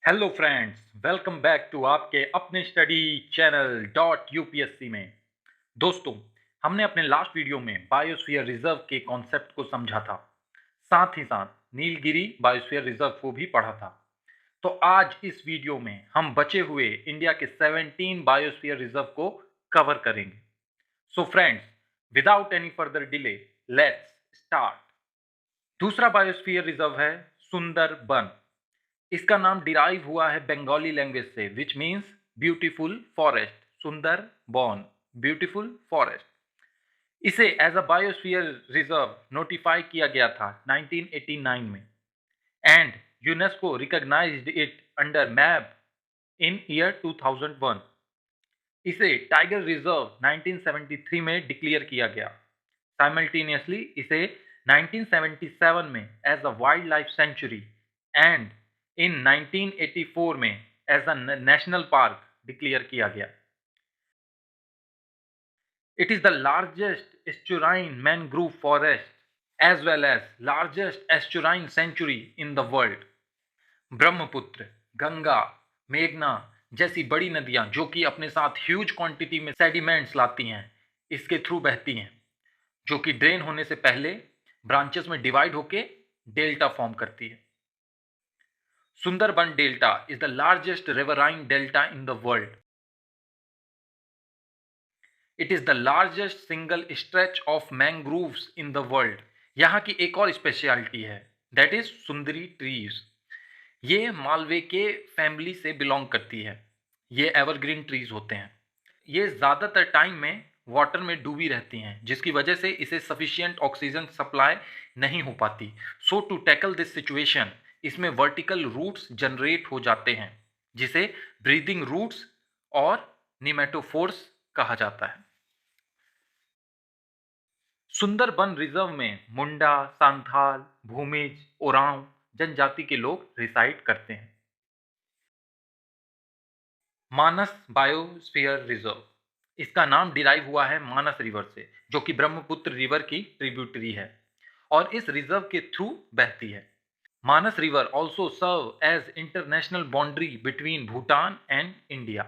Hello friends, welcome back to आपके अपने study channel dot UPSC में। दोस्तों, हमने अपने लास्ट वीडियो में बायोस्फीयर रिजर्व के कॉन्सेप्ट को समझा था। साथ ही साथ नीलगिरी बायोस्फीयर रिजर्व को भी पढ़ा था। तो आज इस वीडियो में हम बचे हुए इंडिया के 17 बायोस्फीयर रिजर्व को कवर करेंगे। So friends, without any further delay, let's start. दूसरा बायोस्फीयर रिजर्व है सुंदरबन। इसका नाम डिराइव हुआ है बंगाली लैंग्वेज से, which means beautiful forest. Sundarban, beautiful forest. इसे as a biosphere reserve notify किया गया था 1989 में and UNESCO recognized it under MAB in year 2001। इसे टाइगर रिजर्व 1973 में डिक्लेयर किया गया। साइमल्टेनियसली इसे 1977 में as a wild life sanctuary and in 1984 में as a national park declare किया गया। It is the largest estuarine mangrove forest as well as largest estuarine sanctuary in the world. Brahmaputra, Ganga, मेघना जैसी बड़ी नदियां जो कि अपने साथ ह्यूज क्वांटिटी में सेडिमेंट्स लाती हैं, इसके थ्रू बहती हैं, जो कि ड्रेन होने से पहले ब्रांचेस में डिवाइड होके डेल्टा फॉर्म करती है। Sundarban delta is the largest riverine delta in the world. It is the largest single stretch of mangroves in the world. यहाँ की एक और स्पेशलिटी है, दैट इज सुंदरी ट्रीज। ये मालवे के फैमिली से बिलोंग करती है। ये एवरग्रीन ट्रीज होते हैं। ये ज़्यादातर टाइम में वाटर में डूबी रहती हैं, जिसकी वजह से इसे सफिशिएंट ऑक्सीजन सप्लाई नहीं हो पाती। सो टू टैकल दिस सिचुएशन, इसमें वर्टिकल रूट्स जनरेट हो जाते हैं, जिसे ब्रीदिंग रूट्स और निमेटोफोर्स कहा जाता है। सुंदरबन रिजर्व में मुंडा, सांथाल, भूमिज, ओरांव जनजाति के लोग रिसाइड करते हैं। मानस बायोस्फीयर रिजर्व, इसका नाम डिराइव हुआ है मानस रिवर से, जो कि ब्रह्मपुत्र रिवर की ट्रिब्यूटरी है और इस रिजर्व के थ्रू बहती है। Manas river also serve as international boundary between Bhutan and India.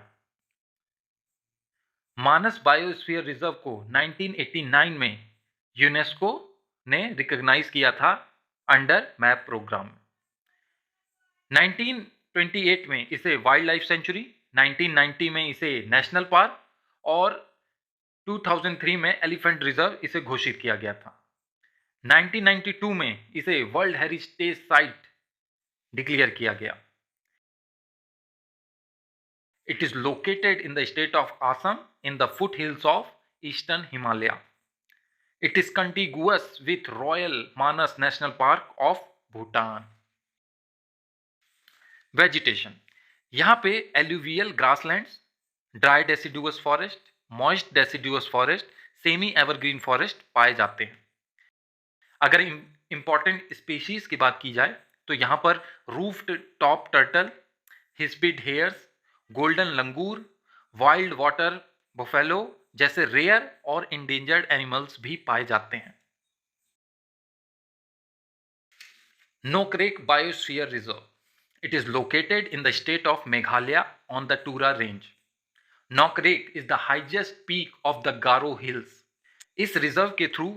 Manas biosphere reserve को 1989 में यूनेस्को ने रिकॉग्नाइज किया था अंडर मैप प्रोग्राम। 1928 में इसे वाइल्ड लाइफ सेंचुरी, 1990 में इसे नेशनल पार्क और 2003 में एलिफेंट रिजर्व इसे घोषित किया गया था। 1992 में इसे वर्ल्ड हेरिटेज साइट डिक्लेयर किया गया। It is located in the state of Assam in the foothills of eastern Himalaya. It is contiguous with Royal Manas National Park of Bhutan. Vegetation, यहाँ पे alluvial grasslands, dry deciduous forest, moist deciduous forest, semi evergreen forest पाए जाते हैं। अगर important species की बात की जाए तो यहाँ पर roofed top turtle, hispid hares, golden langur, wild water buffalo जैसे रेयर और इंडेंजर्ड एनिमल्स भी पाए जाते हैं। Nokrek biosphere reserve, it is located in the state of Meghalaya on the Tura range. Nokrek is the highest peak of the Garo hills. इस reserve के through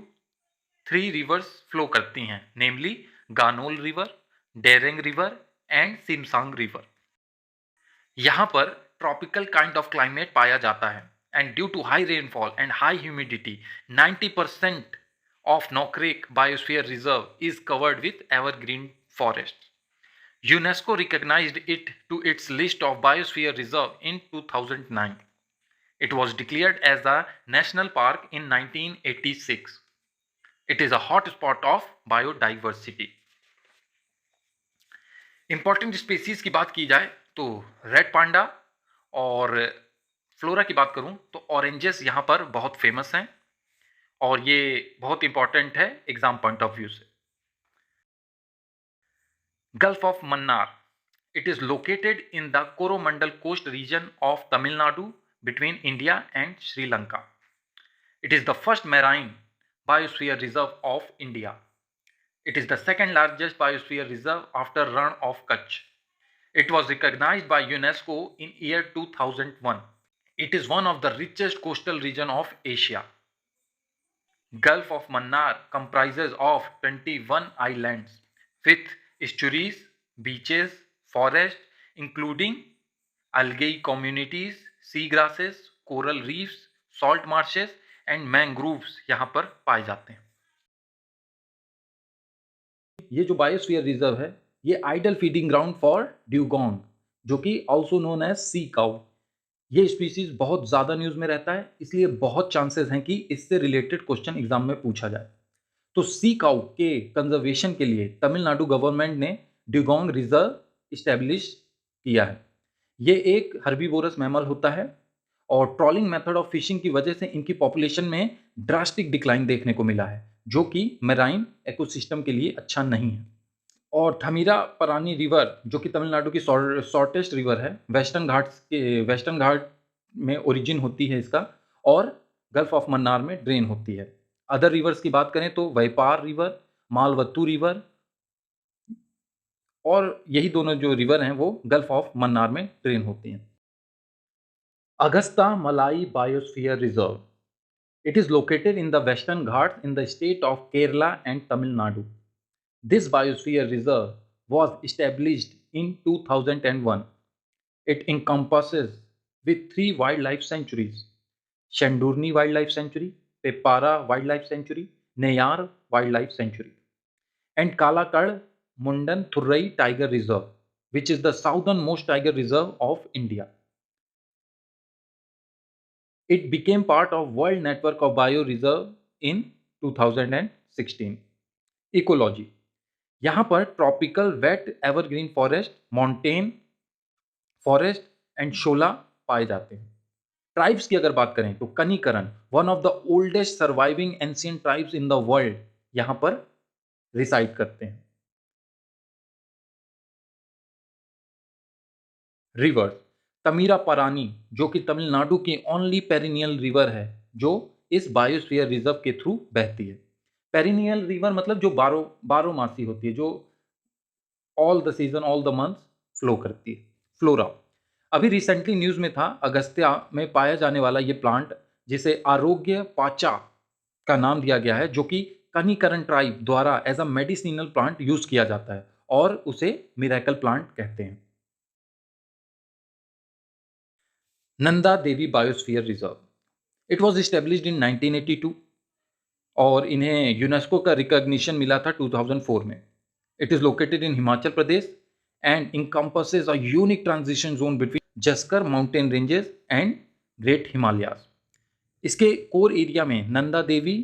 3 rivers flow करती हैं, namely Ganol river, Dareng river and Simsang river. यहाँ पर tropical kind of climate पाया जाता है and due to high rainfall and high humidity 90% of Nokrek biosphere reserve is covered with evergreen forest. UNESCO recognized it to its list of biosphere reserve in 2009. It was declared as a national park in 1986. It is a hot spot of biodiversity. Important species की बात की जाए तो red panda, और flora की बात करूं तो ऑरेंजेस यहाँ पर बहुत फेमस हैं और ये बहुत इंपॉर्टेंट है एग्जाम पॉइंट ऑफ व्यू से। Gulf of Mannar. It is located in the Coromandel coast region of Tamil Nadu between India and Sri Lanka. It is the first marine biosphere reserve of India. It is the second largest biosphere reserve after Rann of Kutch. It was recognized by UNESCO in year 2001. It is one of the richest coastal region of Asia. Gulf of Mannar comprises of 21 islands with estuaries, beaches, forests, including algae communities, sea grasses, coral reefs, salt marshes and mangroves यहाँ पर पाए जाते हैं। ये जो biosphere reserve है, ये ideal feeding ground for dugong, जो कि also known as sea cow. ये स्पीसीज बहुत ज़्यादा न्यूज़ में रहता है, इसलिए बहुत चांसेस हैं कि इससे रिलेटेड क्वेश्चन एग्जाम में पूछा जाए। तो सी काउ के कंजर्वेशन के लिए तमिलनाडु गवर्नमेंट ने ड्यूगोंग रिजर्व इस्टेब्लिश किया है। ये एक हर्बीवोरस मैमल होता है और ट्रॉलिंग मेथड ऑफ फिशिंग की वजह से इनकी पॉपुलेशन में ड्रास्टिक डिक्लाइन देखने को मिला है, जो कि मेराइन इकोसिस्टम के लिए अच्छा नहीं है। और थमीरा परानी रिवर, जो कि तमिलनाडु की शॉर्टेस्ट रिवर है, वेस्टर्न घाट में ओरिजिन होती है इसका और गल्फ ऑफ मन्नार में ड्रेन होती है। अदर रिवर्स की बात करें तो वैपार रिवर, मालवत्तू रिवर और यही दोनों जो रिवर हैं वो गल्फ ऑफ मन्नार में ड्रेन होती हैं। अगस्ता मलाई biosphere reserve, it is located in the Western Ghats in the state of Kerala and Tamil Nadu. This biosphere reserve was established in 2001. It encompasses with three wildlife sanctuaries: Shandurni Wildlife Sanctuary, Pepara Wildlife Sanctuary, Neyar Wildlife Sanctuary, and Kalakad Mundan Thurai Tiger Reserve, which is the southernmost tiger reserve of India. It became part of World Network of Bioreserve in 2016. Ecology, यहाँ पर tropical wet evergreen forest, mountain forest and shola पाए जाते हैं। Tribes की अगर बात करें तो Kanikaran, one of the oldest surviving ancient tribes in the world, यहाँ पर रिसाइड करते हैं। रिवर्स, तमीरा परानी, जो कि तमिलनाडु की ओनली पेरिनियल रिवर है जो इस बायोस्फीयर रिजर्व के थ्रू बहती है। पेरिनियल रिवर मतलब जो बारह मासी होती है, जो all the season all the month flow करती है। फ्लोरा, अभी रिसेंटली न्यूज में था, अगस्त्या में पाया जाने वाला ये प्लांट जिसे आरोग्य पाचा का नाम दिया गया है, जो कि कनिकरण ट्राइब द्वारा as a medicinal plant use किया जाता है और उसे मिरेकल प्लांट कहते हैं। Nanda Devi biosphere reserve, it was established in 1982 और इन्हें यूनेस्को का रिकॉग्निशन मिला था 2004 में। It is located in Himachal Pradesh and encompasses a unique transition zone between Zanskar mountain ranges and great Himalayas. इसके कोर एरिया में नंदा देवी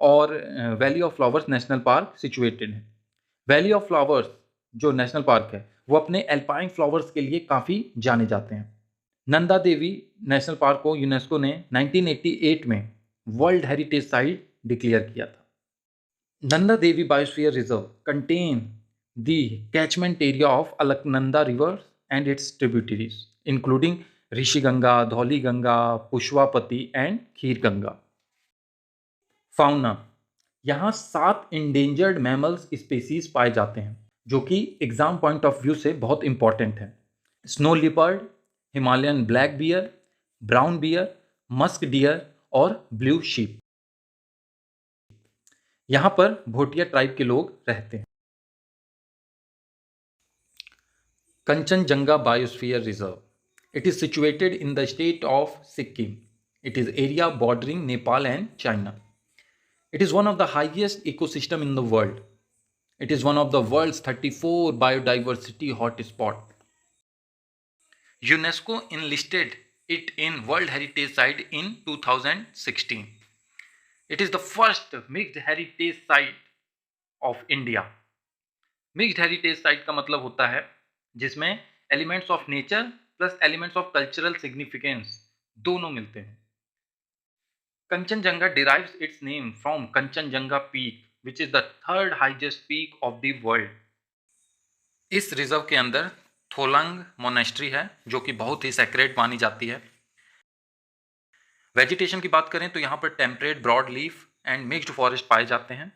और valley of flowers national park situated है। वैली ऑफ फ्लावर्स जो नेशनल पार्क है वो अपने एल्पाइन फ्लावर्स के लिए काफ़ी जाने जाते हैं। नंदा देवी नेशनल पार्क को यूनेस्को ने 1988 में वर्ल्ड हेरिटेज साइट डिक्लेयर किया था। Nanda Devi biosphere reserve contain the catchment area of Alaknanda river and its tributaries including Rishiganga, Dhauliganga, Pushpavati and Khirganga. Fauna, यहाँ 7 इंडेंजर्ड मैमल्स स्पीसीज पाए जाते हैं जो कि एग्जाम पॉइंट ऑफ व्यू से बहुत इंपॉर्टेंट है। Snow leopard, Himalayan black bear, brown bear, musk deer और ब्लू शीप। यहाँ पर भोटिया ट्राइब के लोग रहते हैं। Kanchenjunga biosphere reserve, it is situated in the state of Sikkim. It is area bordering Nepal and China. It is one of the highest ecosystem in the world. It is one of the world's 34 biodiversity hotspot. UNESCO enlisted it in World Heritage Site in 2016. It is the first mixed heritage site of India. Mixed heritage site का मतलब होता है जिसमें elements of nature plus elements of cultural significance दोनों मिलते हैं। Kanchenjunga derives its name from Kanchenjunga Peak, which is the third highest peak of the world. इस reserve के अंदर थोलंग मोनेस्ट्री है जो कि बहुत ही सेक्रेट मानी जाती है। वेजिटेशन की बात करें तो यहाँ पर temperate broad leaf and mixed forest पाए जाते हैं।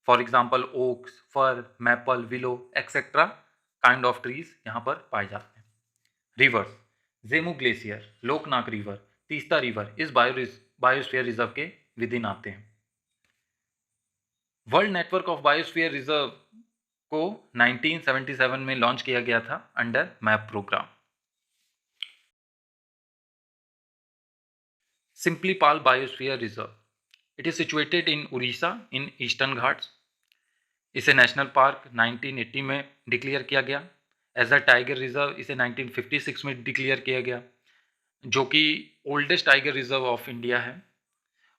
For example oaks, fir, maple, willow etcetera kind of trees यहाँ पर पाए जाते हैं। Rivers, Zemu glacier, Lhonak river, Teesta river इस बायोस्फीयर रिजर्व के विद इन आते हैं। World network of biosphere reserve को 1977 में लॉन्च किया गया था under MAB programme. Simplipal Biosphere Reserve. It is situated in Orissa in Eastern Ghats. इसे नेशनल पार्क 1980 में डिक्लेयर किया गया। एज अ टाइगर रिजर्व इसे 1956 में डिक्लेयर किया गया, जो कि oldest tiger reserve of India है।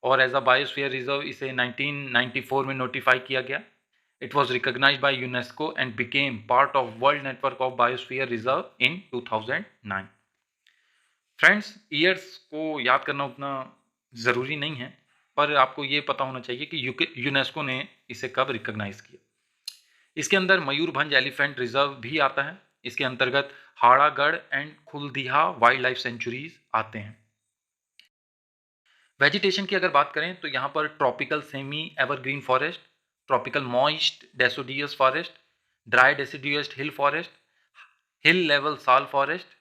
और एज अ बायोस्फीयर रिजर्व इसे 1994 में नोटिफाई किया गया। It was recognized by UNESCO and became part of world network of biosphere reserve in 2009। Friends, years को याद करना उतना ज़रूरी नहीं है, पर आपको ये पता होना चाहिए कि यूनेस्को ने इसे कब रिकॉग्नाइज किया। इसके अंदर मयूरभंज एलिफेंट रिजर्व भी आता है। इसके अंतर्गत हाड़ागढ़ एंड खुलदिहा वाइल्ड लाइफ सेंचुरीज आते हैं। वेजिटेशन की अगर बात करें तो यहाँ पर tropical semi evergreen forest, tropical moist deciduous forest, dry deciduous hill forest, hill level sal forest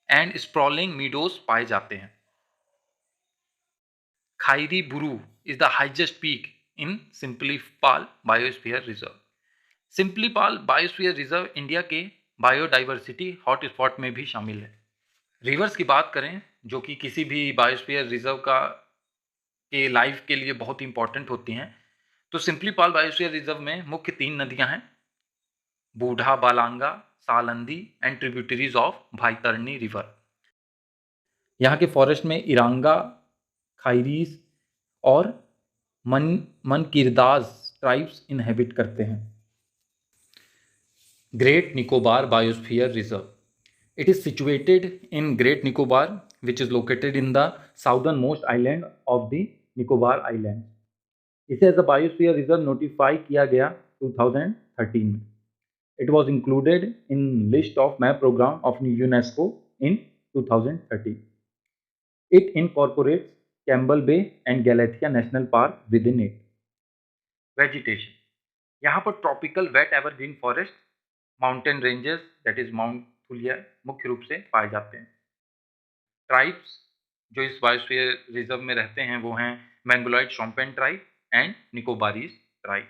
and sprawling meadows पाए जाते हैं। Khairi Buru is the highest peak in Similipal biosphere reserve. Similipal biosphere reserve India के बायोडाइवर्सिटी हॉटस्पॉट में भी शामिल है। रिवर्स की बात करें, जो कि किसी भी बायोस्फीयर रिजर्व के लाइफ के लिए बहुत ही इंपॉर्टेंट होती हैं, तो सिंपलीपाल बायोस्फीयर रिजर्व में मुख्य 3 नदियां हैं, Budha Balanga, Salandi and tributaries of Baitarani river. यहाँ के फॉरेस्ट में इरांगा, खाइरीज और मनकिरदाज ट्राइब्स इनहेबिट करते हैं। Great Nicobar biosphere reserve, it is situated in great Nicobar which is located in the southernmost island of the Nicobar island. इसे as a biosphere reserve notify किया गया 2013 में। It was included in list of MAB programme of UNESCO in 2013। It incorporates Campbell Bay and Galathea National Park within it. Vegetation, यहाँ पर tropical wet evergreen forest, mountain ranges that is mount Thuillier मुख्य रूप से पाए जाते हैं। Tribes जो इस बायोस्फीयर रिजर्व में रहते हैं वो हैं मैंगोलॉइड champagne tribe and Nicobarese tribe.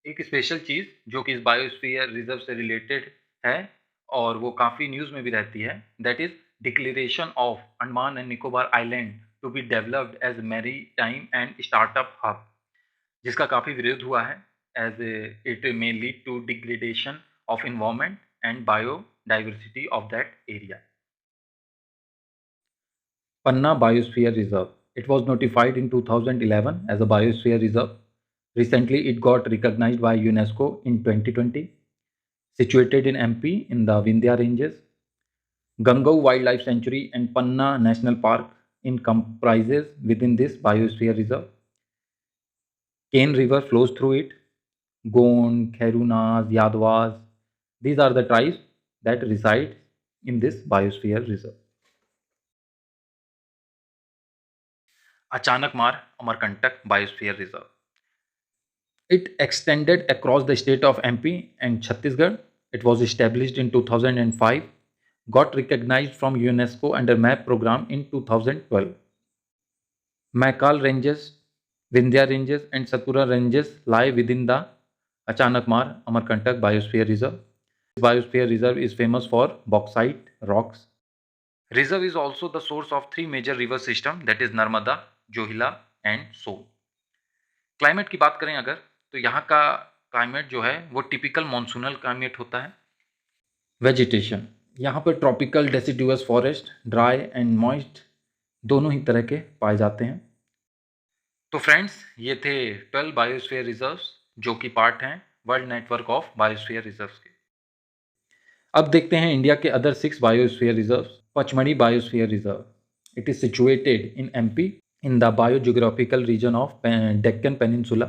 एक स्पेशल चीज़ जो कि इस बायोस्फीयर रिजर्व से रिलेटेड है और वो काफ़ी न्यूज़ में भी रहती है, that is declaration of Andaman and Nicobar island to be developed as maritime and startup hub, जिसका काफ़ी विरोध हुआ है as it may lead to degradation of environment and biodiversity of that area. Panna biosphere reserve, it was notified in 2011 as a biosphere reserve. Recently, it got recognized by UNESCO in 2020. Situated in MP in the Vindhya Ranges, Gangau Wildlife Sanctuary and Panna National Park in comprises within this biosphere reserve. Cane River flows through it. Gond, Kherunas, Yadwas, these are the tribes that reside in this biosphere reserve. Achanakmar Amarkantak Biosphere Reserve. It extended across the state of MP and Chhattisgarh. It was established in 2005, got recognized from UNESCO under MAP program in 2012. Maikal Ranges, Vindhya Ranges and Satpura Ranges lie within the Achanakmar Amarkantak Biosphere Reserve. This biosphere reserve is famous for bauxite rocks. Reserve is also the source of 3 major river system, that is Narmada, Johila and So. Climate की बात करें अगर, तो यहाँ का climate जो है वो टिपिकल मॉनसूनल क्लाइमेट होता है। वेजिटेशन, यहाँ पर tropical deciduous forest, dry and moist दोनों ही तरह के पाए जाते हैं। तो फ्रेंड्स, ये थे 12 बायोस्फीयर रिजर्व्स जो कि पार्ट हैं world network of biosphere reserves के। अब देखते हैं इंडिया के other 6 biosphere reserves. Pachmarhi biosphere reserve, it is situated in MP in the biogeographical region of Deccan Peninsula.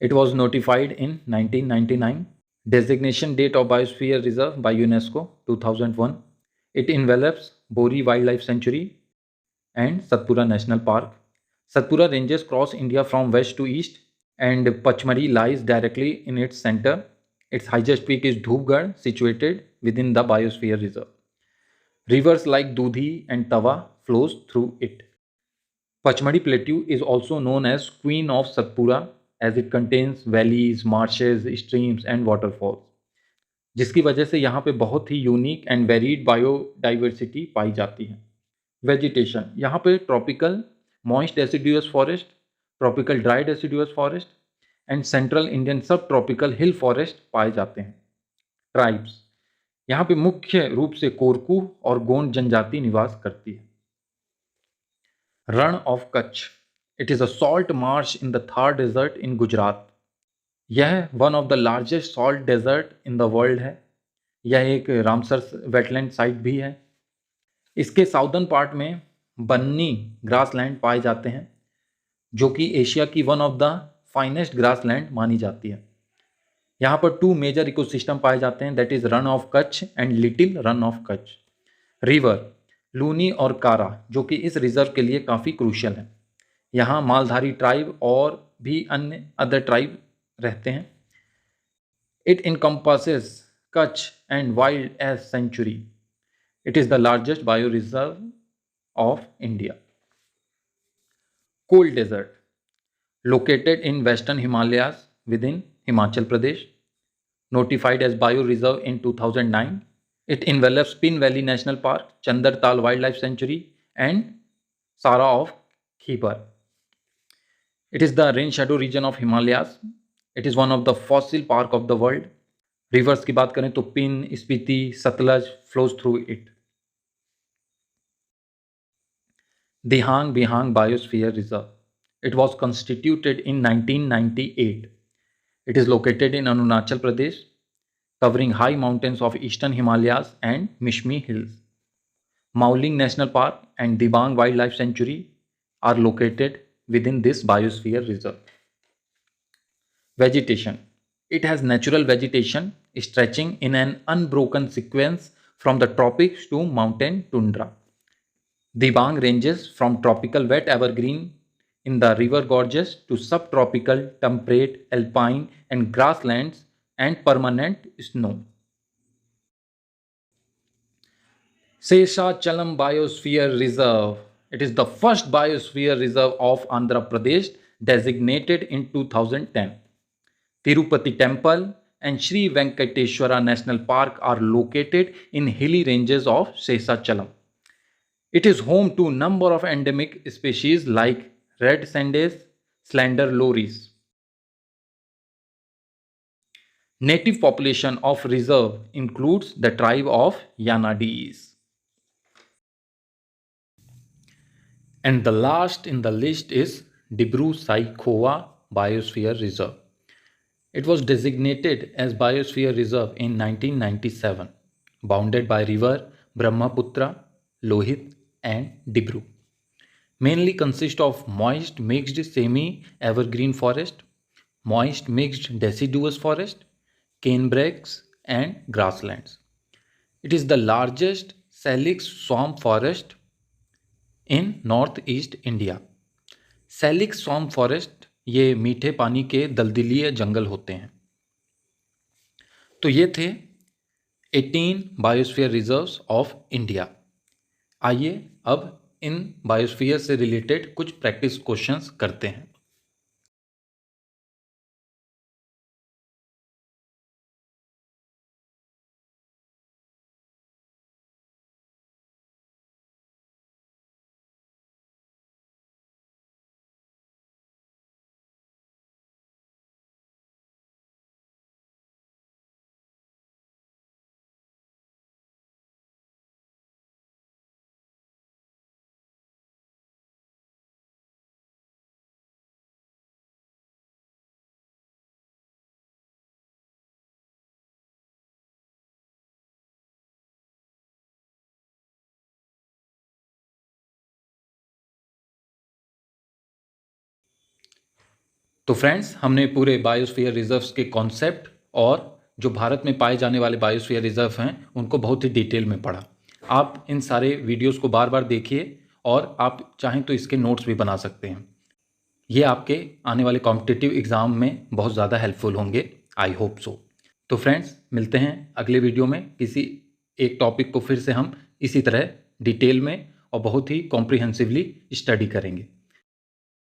It was notified in 1999. Designation date of Biosphere Reserve by UNESCO 2001. It envelops Bori Wildlife Sanctuary and Satpura National Park. Satpura ranges cross India from west to east and Pachmari lies directly in its center. Its highest peak is Dhupgarh, situated within the biosphere reserve. Rivers like Dudhi and Tawa flows through it. Pachmadi Plateau is also known as Queen of Satpura as it contains valleys, marshes, streams and waterfalls, जिसकी वजह से यहाँ पे बहुत ही unique and varied biodiversity पाई जाती है। Vegetation, यहाँ पे tropical moist deciduous forest, tropical dry deciduous forest and central Indian सब ट्रॉपिकल हिल फॉरेस्ट पाए जाते हैं। ट्राइब्स, यहाँ पे मुख्य रूप से कोरकू और गोंड जनजाति निवास करती है। Rann of Kutch, it is a salt marsh in the Thar desert in Gujarat. यह one of the largest salt desert in the world है। यह एक रामसर वेटलैंड साइट भी है। इसके साउदर्न पार्ट में बन्नी ग्रासलैंड पाए जाते हैं, जो कि एशिया की one of the finest grassland मानी जाती है। यहाँ पर 2 मेजर इकोसिस्टम पाए जाते हैं, that is Rann of Kutch and little Rann of Kutch. River Luni और कारा, जो कि इस रिजर्व के लिए काफ़ी क्रूशियल है। यहाँ मालधारी ट्राइब और भी अन्य अदर ट्राइब रहते हैं। It encompasses Kutch and wild ass sanctuary. It is the largest bio reserve of India. Cold desert, located in western Himalayas within Himachal Pradesh, notified as bioreserve in 2009. It envelops Pin Valley National Park, Chandartal Wildlife Sanctuary and Sara of Khibar. It is the rain shadow region of Himalayas. It is one of the fossil park of the world. Rivers की बात करें तो pin, Spiti, Sutlej flows through it. Dihang Bihang Biosphere Reserve. It was constituted in 1998. It is located in Arunachal Pradesh, covering high mountains of eastern Himalayas and Mishmi Hills. Mauling National Park and Dibang Wildlife Sanctuary are located within this biosphere reserve. Vegetation. It has natural vegetation stretching in an unbroken sequence from the tropics to mountain tundra. Dibang ranges from tropical wet evergreen in the river gorges to subtropical, temperate, alpine and grasslands and permanent snow. Seshachalam Biosphere Reserve. It is the first biosphere reserve of Andhra Pradesh, designated in 2010. Tirupati Temple and Sri Venkateshwara National Park are located in hilly ranges of Seshachalam. It is home to a number of endemic species like red sandace, slender lories. Native population of reserve includes the tribe of Yanadis. And the last in the list is Dibru-Saikhowa Biosphere Reserve. It was designated as Biosphere Reserve in 1997, bounded by river Brahmaputra, Lohit and Dibru. Mainly consist of moist mixed semi-evergreen forest, moist mixed deciduous forest, canebrakes and grasslands. It is the largest salix swamp forest in northeast India. Salix swamp forest ये मीठे पानी के दलदलीय जंगल होते हैं। तो ये थे 18 biosphere reserves of India. आइए अब इन बायोस्फीयर से रिलेटेड कुछ प्रैक्टिस क्वेश्चंस करते हैं। तो फ्रेंड्स, हमने पूरे बायोस्फीयर रिजर्व्स के कॉन्सेप्ट और जो भारत में पाए जाने वाले बायोस्फीयर रिजर्व हैं उनको बहुत ही डिटेल में पढ़ा। आप इन सारे वीडियोस को बार बार देखिए और आप चाहें तो इसके नोट्स भी बना सकते हैं। ये आपके आने वाले कॉम्पिटिटिव एग्ज़ाम में बहुत ज़्यादा हेल्पफुल होंगे। I hope so. तो फ्रेंड्स, मिलते हैं अगले वीडियो में। किसी एक टॉपिक को फिर से हम इसी तरह डिटेल में और बहुत ही कॉम्प्रिहेंसिवली स्टडी करेंगे।